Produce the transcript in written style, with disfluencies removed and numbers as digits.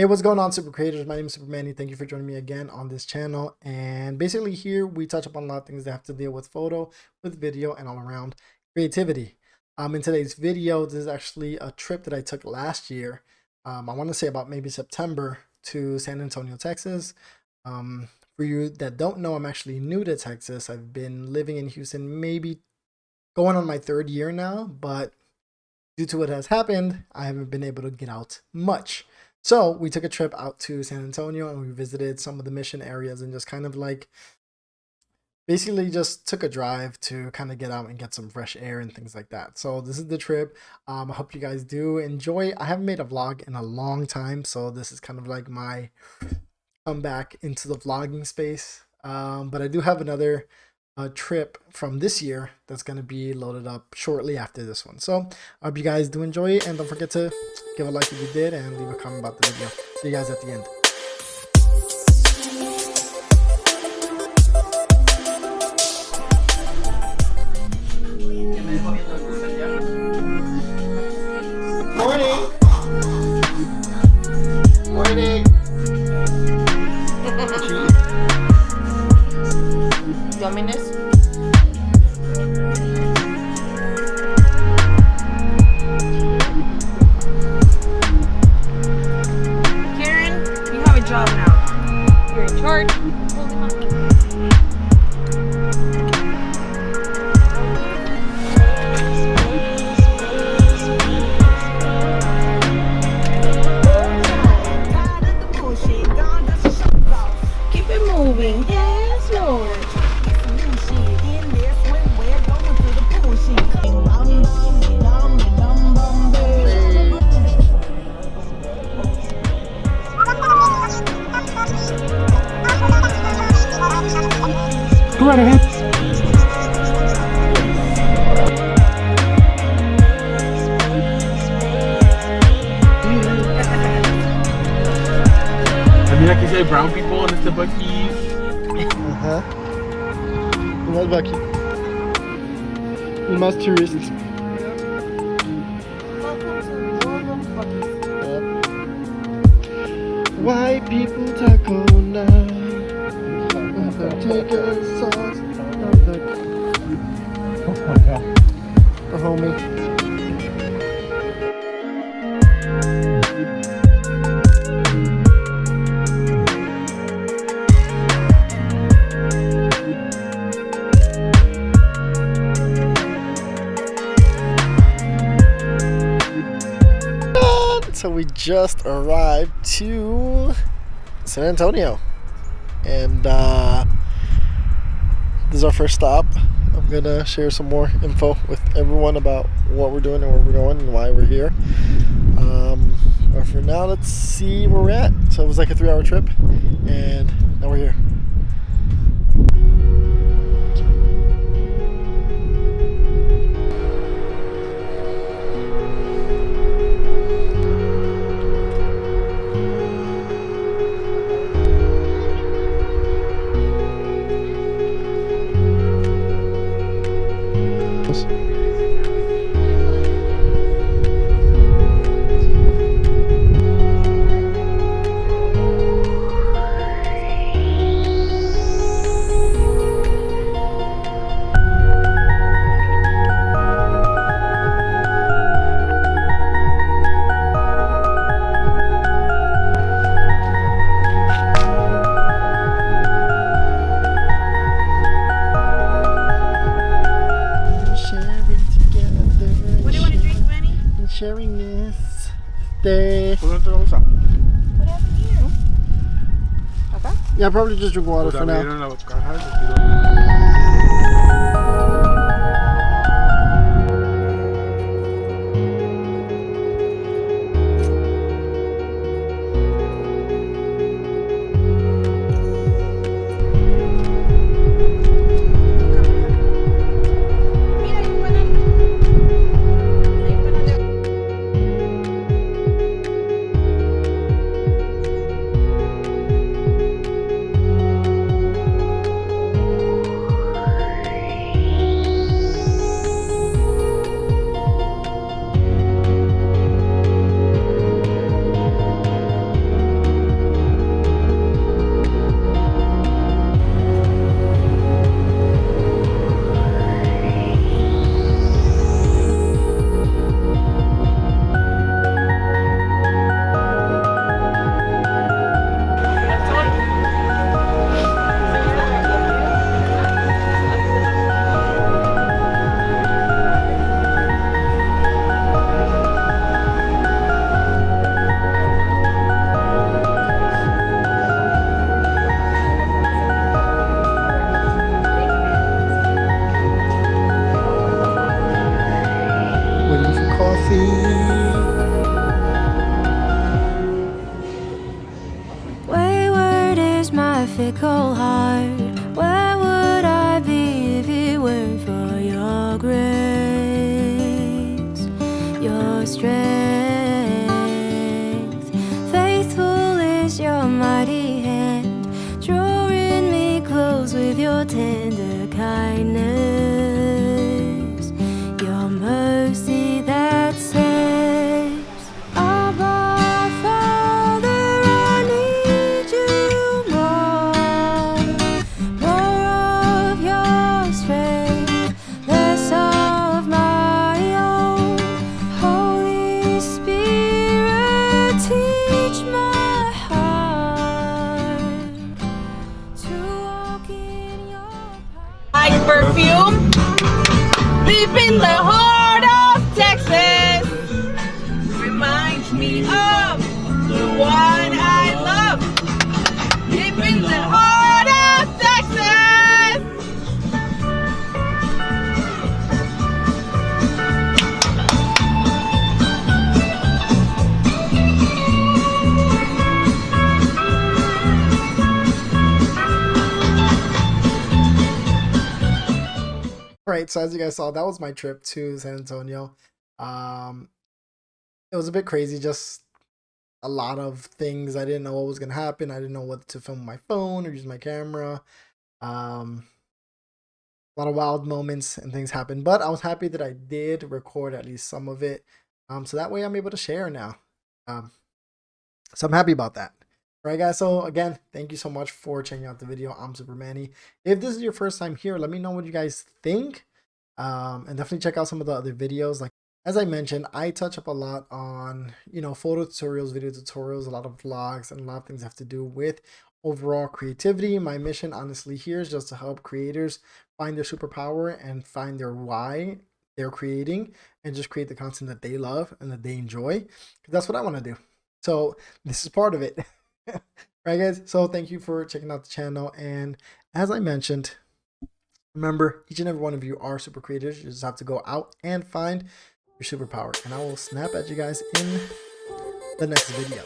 Hey, what's going on, super creators? My name is Super Manny. Thank you for joining me again on this channel. And basically here we touch upon a lot of things that have to deal with photo, with video, and all around creativity. In today's video, this is actually a trip that I took last year. I want to say about maybe September, to San Antonio, Texas. For you that don't know, I'm actually new to Texas. I've been living in Houston maybe going on my third year now, but due to what has happened, I haven't been able to get out much. So we took a trip out to San Antonio and we visited some of the mission areas and just kind of like basically just took a drive to kind of get out and get some fresh air and things like that. So this is the trip. I hope you guys do enjoy. I haven't made a vlog in a long time, so this is kind of like my comeback into the vlogging space. But I do have another trip from this year that's going to be loaded up shortly after this one. So I hope you guys do enjoy it, and don't forget to give a like if you did and leave a comment about the video. See you guys at the end. Morning. Morning. You want me this? Karen, you have a job now. You're in charge. Keep it moving. Yes, Lord. Go right ahead. I mean, I can say brown people and it's the Buckies. Uh-huh. What's Bucky? Most tourists. White people taco night. Take a sauce. Oh my god. The homie. So we just arrived to San Antonio, and this is our first stop. I'm gonna share some more info with everyone about what we're doing and where we're going and why we're here. But for now, let's see where we're at. So it was like a 3-hour trip, and now we're here. Sharing this day. ¿Dónde te vamos a? What happened to you? Acá? Yeah, probably just drink water for now. Abrieron la caja y se tiró. teach my fickle heart. Where would I be if it weren't for your grace, your strength? Faithful is your mighty hand, drawing me close with your tender kindness, your mercy that saves. Abba, Father, I need you more of your strength, less of my own. Holy Spirit, teach my heart to walk in your power. Like perfume, deep in the heart of Texas, reminds me of the one I love. Deep in the heart of Texas. All right, so as you guys saw, that was my trip to San Antonio. It was a bit crazy, just a lot of things. I didn't know what was gonna happen. I didn't know what to film with my phone or use my camera. A lot of wild moments and things happened, but I was happy that I did record at least some of it. So that way I'm able to share now. So I'm happy about that. All right, guys. So again, thank you so much for checking out the video. I'm Super Manny. If this is your first time here, let me know what you guys think. And definitely check out some of the other videos. Like, as I mentioned, I touch up a lot on, photo tutorials, video tutorials, a lot of vlogs, and a lot of things have to do with overall creativity. My mission, honestly, here is just to help creators find their superpower and find their why they're creating, and just create the content that they love and that they enjoy, because that's what I want to do. So this is part of it. Right, guys? So thank you for checking out the channel. And as I mentioned, remember, each and every one of you are super creators. You just have to go out and find your superpower. And I will snap at you guys in the next video.